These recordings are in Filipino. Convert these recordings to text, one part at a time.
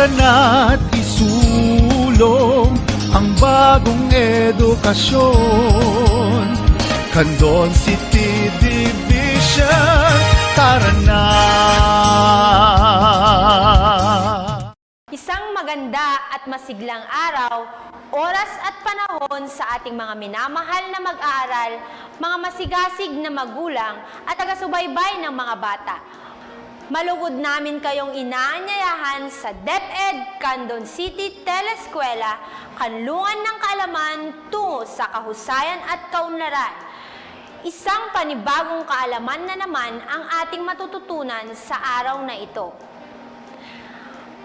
Tara na't isulong ang bagong edukasyon. Candon City Division, tara na! Isang maganda at masiglang araw, oras at panahon sa ating mga minamahal na mag-aaral, mga masigasig na magulang at taga-subaybay ng mga bata. Malugod namin kayong inaanyayahan sa DepEd Candon City Teleskwela, kanlungan ng kaalaman tungo sa kahusayan at kaunlaran. Isang panibagong kaalaman na naman ang ating matututunan sa araw na ito.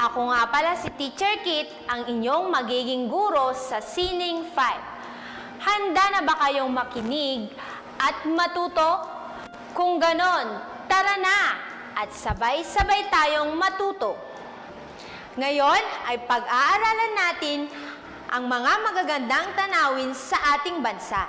Ako nga pala si Teacher Kit, ang inyong magiging guro sa Sining 5. Handa na ba kayong makinig at matuto? Kung ganon, tara na! At sabay-sabay tayong matuto. Ngayon ay pag-aaralan natin ang mga magagandang tanawin sa ating bansa.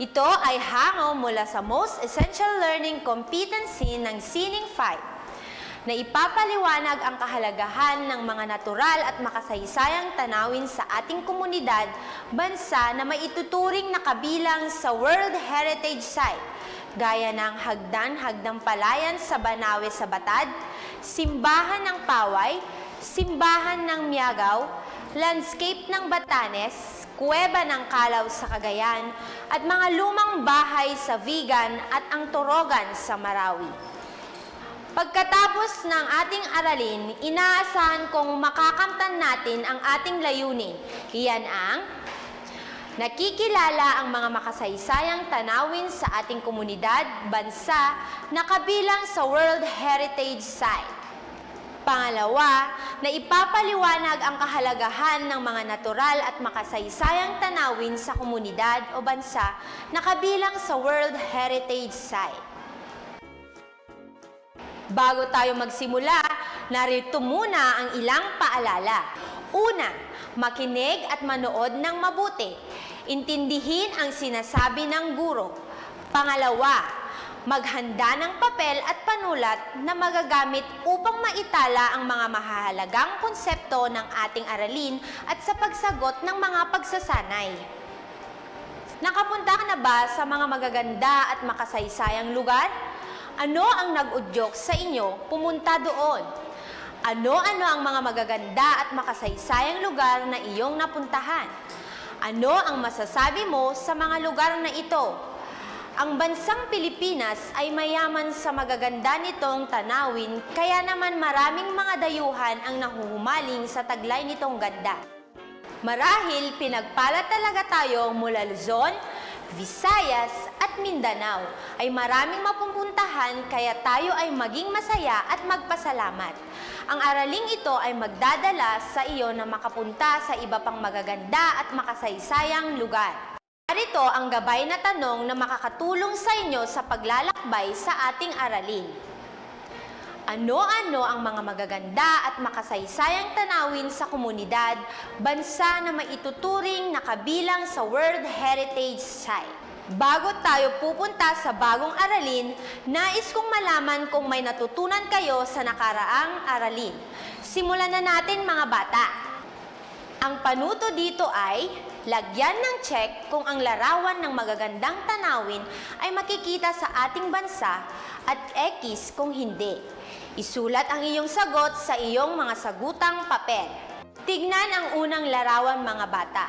Ito ay hango mula sa Most Essential Learning Competency ng Sining 5 na ipapaliwanag ang kahalagahan ng mga natural at makasaysayang tanawin sa ating komunidad, bansa na may ituturing na kabilang sa World Heritage Site, gaya ng Hagdan Palayan sa Banawe sa Batad, Simbahan ng Paway, Simbahan ng Miagaw, Landscape ng Batanes, Kuweba ng Kalaw sa Cagayan, at mga lumang bahay sa Vigan at ang Torogan sa Marawi. Pagkatapos ng ating aralin, inaasahan kong makakamtan natin ang ating layunin. Iyan ang nakikilala ang mga makasaysayang tanawin sa ating komunidad, bansa na kabilang sa World Heritage Site. Pangalawa, na ipapaliwanag ang kahalagahan ng mga natural at makasaysayang tanawin sa komunidad o bansa na kabilang sa World Heritage Site. Bago tayo magsimula, narito muna ang ilang paalala. Una, makinig at manood ng mabuti. Intindihin ang sinasabi ng guro. Pangalawa, maghanda ng papel at panulat na magagamit upang maitala ang mga mahahalagang konsepto ng ating aralin at sa pagsagot ng mga pagsasanay. Nakapunta ka na ba sa mga magaganda at makasaysayang lugar? Ano ang nag-udyok sa inyo pumunta doon? Ano-ano ang mga magaganda at makasaysayang lugar na iyong napuntahan? Ano ang masasabi mo sa mga lugar na ito? Ang bansang Pilipinas ay mayaman sa magaganda nitong tanawin, kaya naman maraming mga dayuhan ang nahuhumaling sa taglay nitong ganda. Marahil pinagpala talaga tayo mula Luzon, Visayas at Mindanao ay maraming mapupuntahan, kaya tayo ay maging masaya at magpasalamat. Ang araling ito ay magdadala sa iyo na makapunta sa iba pang magaganda at makasaysayang lugar. Narito ang gabay na tanong na makakatulong sa inyo sa paglalakbay sa ating aralin. Ano-ano ang mga magaganda at makasaysayang tanawin sa komunidad, bansa na maituturing na kabilang sa World Heritage Site? Bago tayo pupunta sa bagong aralin, nais kong malaman kung may natutunan kayo sa nakaraang aralin. Simulan na natin, mga bata. Ang panuto dito ay lagyan ng check kung ang larawan ng magagandang tanawin ay makikita sa ating bansa at X kung hindi. Isulat ang iyong sagot sa iyong mga sagutang papel. Tignan ang unang larawan, mga bata.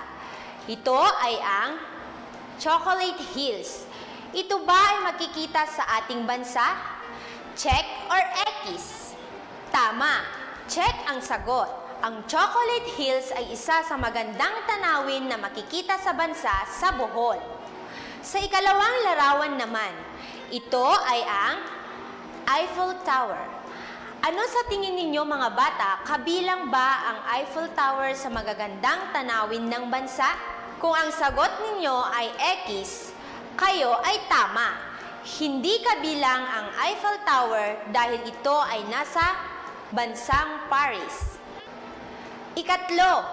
Ito ay ang Chocolate Hills. Ito ba ay makikita sa ating bansa? Check or X? Tama. Check ang sagot. Ang Chocolate Hills ay isa sa magandang tanawin na makikita sa bansa sa Bohol. Sa ikalawang larawan naman, ito ay ang Eiffel Tower. Ano sa tingin ninyo, mga bata, kabilang ba ang Eiffel Tower sa magagandang tanawin ng bansa? Kung ang sagot ninyo ay X, kayo ay tama. Hindi kabilang ang Eiffel Tower dahil ito ay nasa bansang Paris. Ikatlo,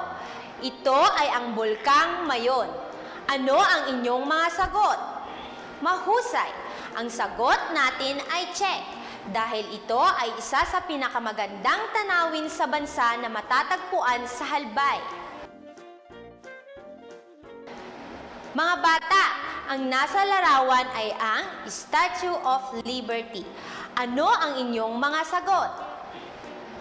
ito ay ang Bulkang Mayon. Ano ang inyong mga sagot? Mahusay. Ang sagot natin ay check. dahil ito ay isa sa pinakamagandang tanawin sa bansa na matatagpuan sa Halbay. Mga bata, ang nasa larawan ay ang Statue of Liberty. Ano ang inyong mga sagot?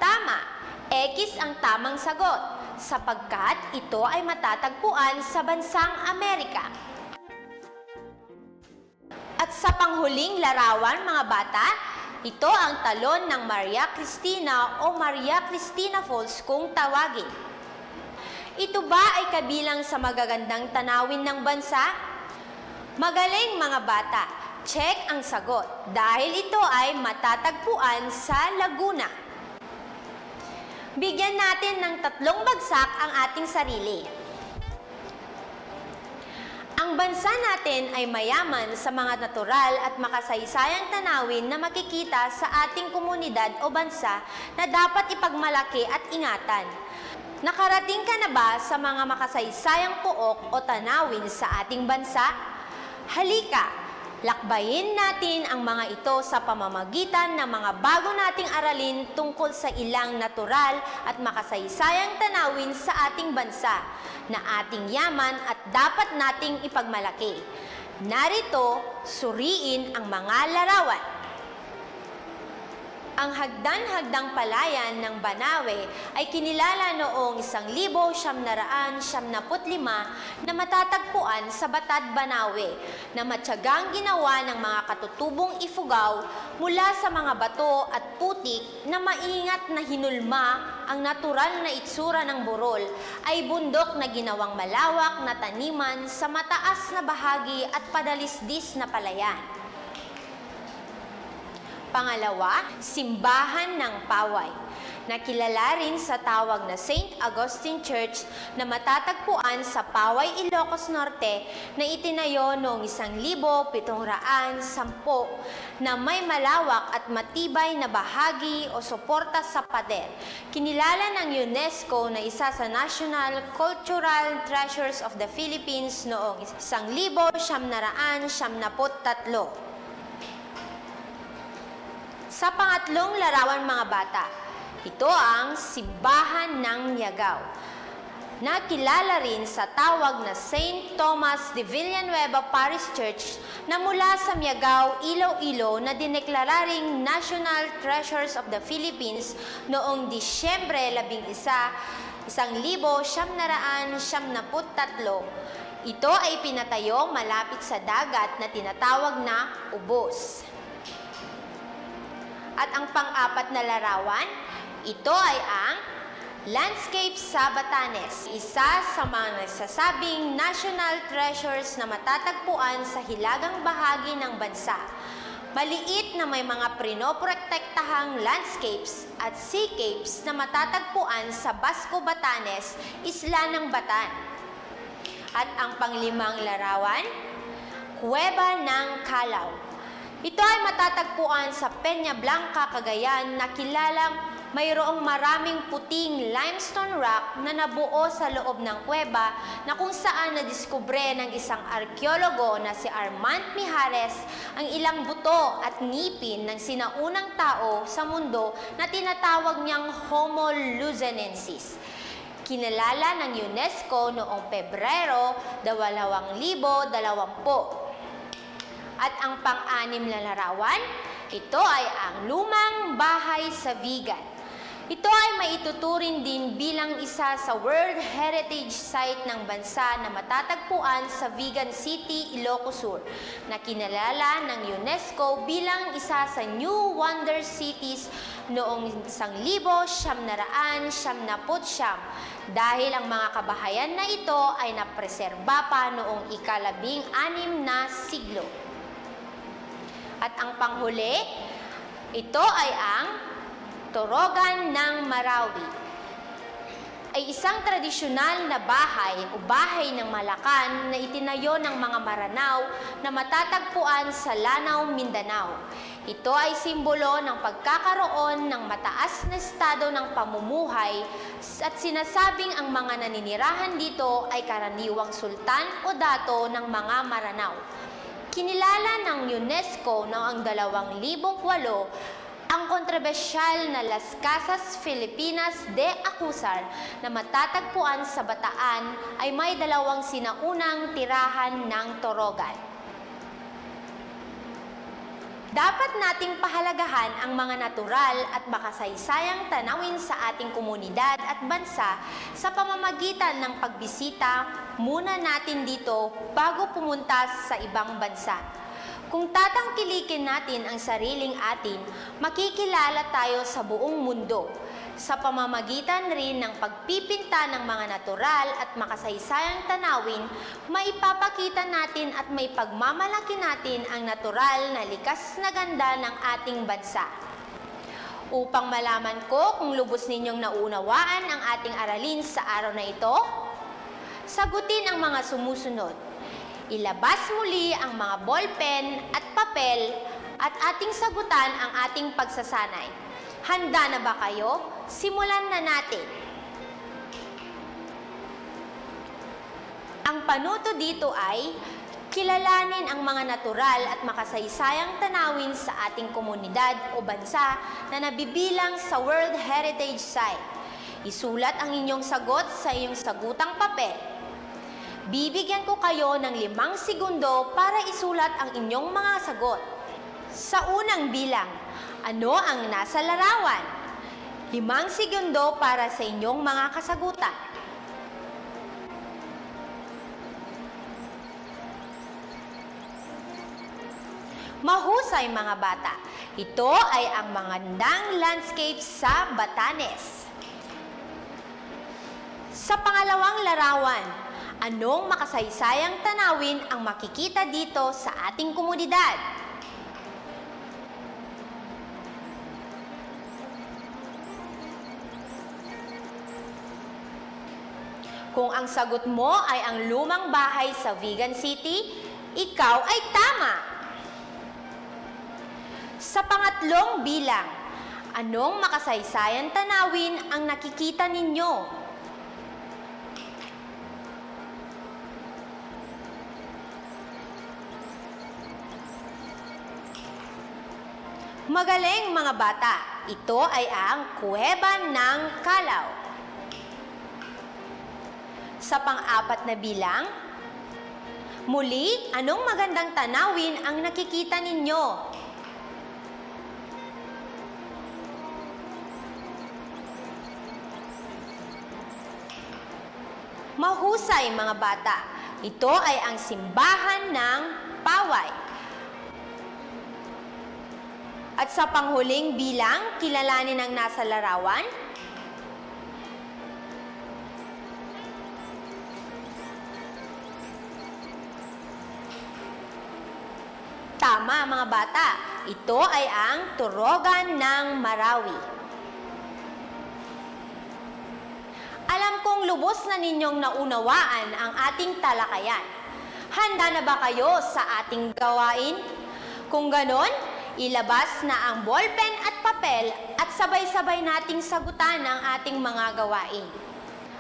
Tama, X ang tamang sagot, sapagkat ito ay matatagpuan sa bansang Amerika. At sa panghuling larawan, mga bata, ito ang talon ng Maria Cristina o Maria Cristina Falls kung tawagin. Ito ba ay kabilang sa magagandang tanawin ng bansa? Magaling mga bata, check ang sagot dahil ito ay matatagpuan sa Laguna. Bigyan natin ng 3 bagsak ang ating sarili. Ang bansa natin ay mayaman sa mga natural at makasaysayang tanawin na makikita sa ating komunidad o bansa na dapat ipagmalaki at ingatan. Nakarating ka na ba sa mga makasaysayang pook o tanawin sa ating bansa? Halika, lakbayin natin ang mga ito sa pamamagitan ng mga bago nating aralin tungkol sa ilang natural at makasaysayang tanawin sa ating bansa na ating yaman at dapat nating ipagmalaki. Narito, suriin ang mga larawan. Ang hagdan-hagdang palayan ng Banawe ay kinilala noong 1975 na matatagpuan sa Batad, Banawe, na matyagang ginawa ng mga katutubong Ifugao mula sa mga bato at putik na maingat na hinulma ang natural na itsura ng burol ay bundok na ginawang malawak na taniman sa mataas na bahagi at padalisdis na palayan. Pangalawa, simbahan ng Paway, na kilala rin sa tawag na St. Augustine Church na matatagpuan sa Paway, Ilocos Norte na itinayo noong 1710 na may malawak at matibay na bahagi o suporta sa pader. Kinilala ng UNESCO na isa sa National Cultural Treasures of the Philippines noong 1973. Sa pangatlong larawan mga bata, ito ang simbahan ng Miagao, na kilala rin sa tawag na St. Thomas de Villanueva Parish Church na mula sa Miagao, Iloilo na dineklara ring National Treasures of the Philippines noong Disyembre 11, 1973. Ito ay pinatayo malapit sa dagat na tinatawag na Ubos. At ang pang-apat na larawan, ito ay ang landscape sa Batanes, isa sa mga nagsasabing national treasures na matatagpuan sa hilagang bahagi ng bansa. Maliit na may mga prinoprotektahang landscapes at seacapes na matatagpuan sa Basco, Batanes, Isla ng Batan. At ang panglimang larawan, Kuweba ng Calao. Ito ay matatagpuan sa Peña Blanca, Cagayan na kilalang mayroong maraming puting limestone rock na nabuo sa loob ng kuweba na kung saan nadiskubre ng isang arkeologo na si Armand Mijares ang ilang buto at ngipin ng sinaunang tao sa mundo na tinatawag niyang Homo luzonensis. Kinalala ng UNESCO noong Pebrero 2020. At ang pang-anim na larawan, ito ay ang lumang bahay sa Vigan. Ito ay maituturing din bilang isa sa World Heritage Site ng bansa na matatagpuan sa Vigan City, Ilocos Sur, na kinalala ng UNESCO bilang isa sa New Wonder Cities noong 1979 dahil ang mga kabahayan na ito ay napreserba pa noong ika-16 na siglo. At ang panghuli, ito ay ang Torogan ng Marawi. Ay isang tradisyonal na bahay o bahay ng Malacan na itinayo ng mga Maranao na matatagpuan sa Lanao, Mindanao. Ito ay simbolo ng pagkakaroon ng mataas na estado ng pamumuhay at sinasabing ang mga naninirahan dito ay karaniwang sultan o dato ng mga Maranao. Kinilala ng UNESCO noong 2008 Ang kontrobersyal na Las Casas Filipinas de Acusar na matatagpuan sa Bataan ay may dalawang sinaunang tirahan ng torogan. Dapat nating pahalagahan ang mga natural at makasaysayang tanawin sa ating komunidad at bansa sa pamamagitan ng pagbisita muna natin dito bago pumunta sa ibang bansa. Kung tatangkilikin natin ang sariling atin, makikilala tayo sa buong mundo sa pamamagitan rin ng pagpipinta ng mga natural at makasaysayang tanawin. Maipapakita natin at may pagmamalaki natin ang natural na likas na ganda ng ating bansa. Upang malaman ko kung lubos ninyong naunawaan ang ating aralin sa araw na ito, sagutin ang mga sumusunod. Ilabas muli ang mga ballpen at papel at ating sagutan ang ating pagsasanay. Handa na ba kayo? Simulan na natin. Ang panuto dito ay kilalanin ang mga natural at makasaysayang tanawin sa ating komunidad o bansa na nabibilang sa World Heritage Site. Isulat ang inyong sagot sa iyong sagutang papel. Bibigyan ko kayo ng 5 segundo para isulat ang inyong mga sagot. Sa unang bilang, ano ang nasa larawan? 5 segundo para sa inyong mga kasagutan. Mahusay mga bata, ito ay ang magandang landscape sa Batanes. Sa pangalawang larawan, anong makasaysayang tanawin ang makikita dito sa ating komunidad? Kung ang sagot mo ay ang lumang bahay sa Vigan City, ikaw ay tama. Sa pangatlong bilang, anong makasaysayang tanawin ang nakikita ninyo? Magaling mga bata, ito ay ang Kuweba ng Kalaw. Sa pang-apat na bilang, muli, anong magandang tanawin ang nakikita ninyo? Mahusay mga bata, ito ay ang simbahan ng Paway. At sa panghuling bilang, kilalanin ang nasa larawan. Tama mga bata, ito ay ang Turogan ng Marawi. Alam kong lubos na ninyong naunawaan ang ating talakayan. Handa na ba kayo sa ating gawain? Kung ganon, ilabas na ang ballpen at papel at sabay-sabay nating sagutan ang ating mga gawain.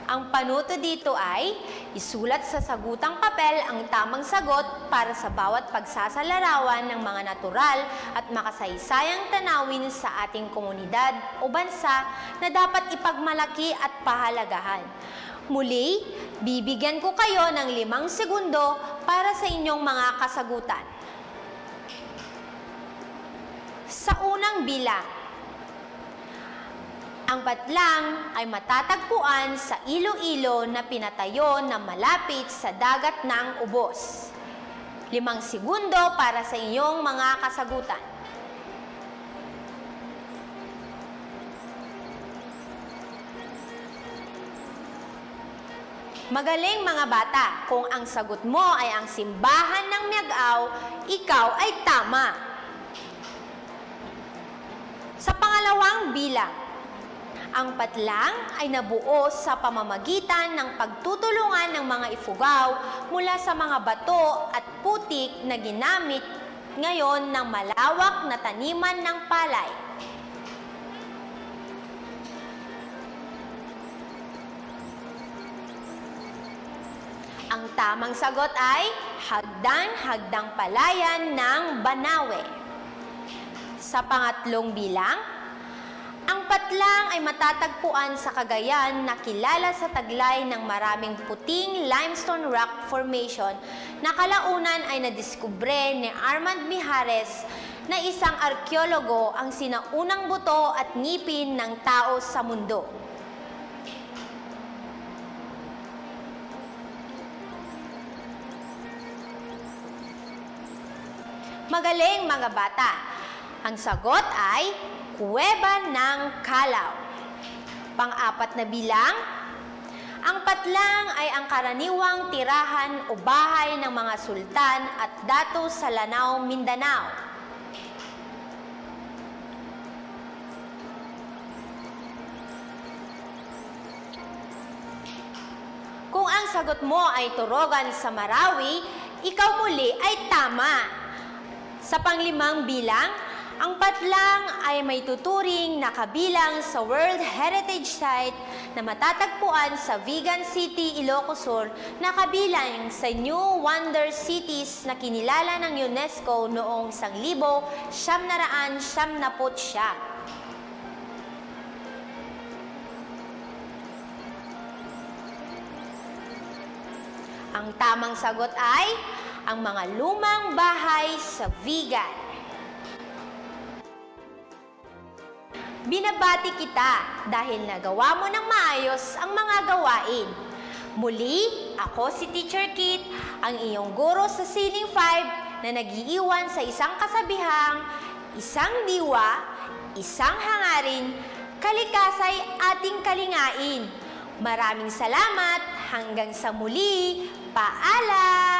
Ang panuto dito ay isulat sa sagutang papel ang tamang sagot para sa bawat pagsasalarawan ng mga natural at makasaysayang tanawin sa ating komunidad o bansa na dapat ipagmalaki at pahalagahan. Muli, bibigyan ko kayo ng 5 segundo para sa inyong mga kasagutan. Sa unang bilang, ang patlang ay matatagpuan sa ilo-ilo na pinatayo na malapit sa dagat ng Ubos. 5 segundo para sa inyong mga kasagutan. Magaling mga bata, kung ang sagot mo ay ang simbahan ng Miagao, ikaw ay tama. Sa pangalawang bilang, ang patlang ay nabuo sa pamamagitan ng pagtutulungan ng mga ifugaw mula sa mga bato at putik na ginamit ngayon ng malawak na taniman ng palay. Ang tamang sagot ay Hagdan-Hagdang Palayan ng Banawe. Sa pangatlong bilang, ang patlang ay matatagpuan sa Cagayan na kilala sa taglay ng maraming puting limestone rock formation na kalaunan ay nadiskubre ni Armand Mijares na isang arkeologo ang sinaunang buto at ngipin ng tao sa mundo. Magaling mga bata! Ang sagot ay Kuweba ng Kalaw. Pang-apat na bilang, ang patlang ay ang karaniwang tirahan o bahay ng mga sultan at dato sa Lanao, Mindanao. Kung ang sagot mo ay Turogan sa Marawi, ikaw muli ay tama. Sa panglimang bilang, ang patlang ay may tuturing na kabilang sa World Heritage Site na matatagpuan sa Vigan City, Ilocos Sur na kabilang sa New Wonder Cities na kinilala ng UNESCO noong 1979. Ang tamang sagot ay ang mga lumang bahay sa Vigan. Binabati kita dahil nagawa mo ng maayos ang mga gawain. Muli, ako si Teacher Kit, ang iyong guro sa Sining 5 na nag-iiwan sa isang kasabihang, isang diwa, isang hangarin, kalikasay ating kalingain. Maraming salamat, hanggang sa muli, paalam!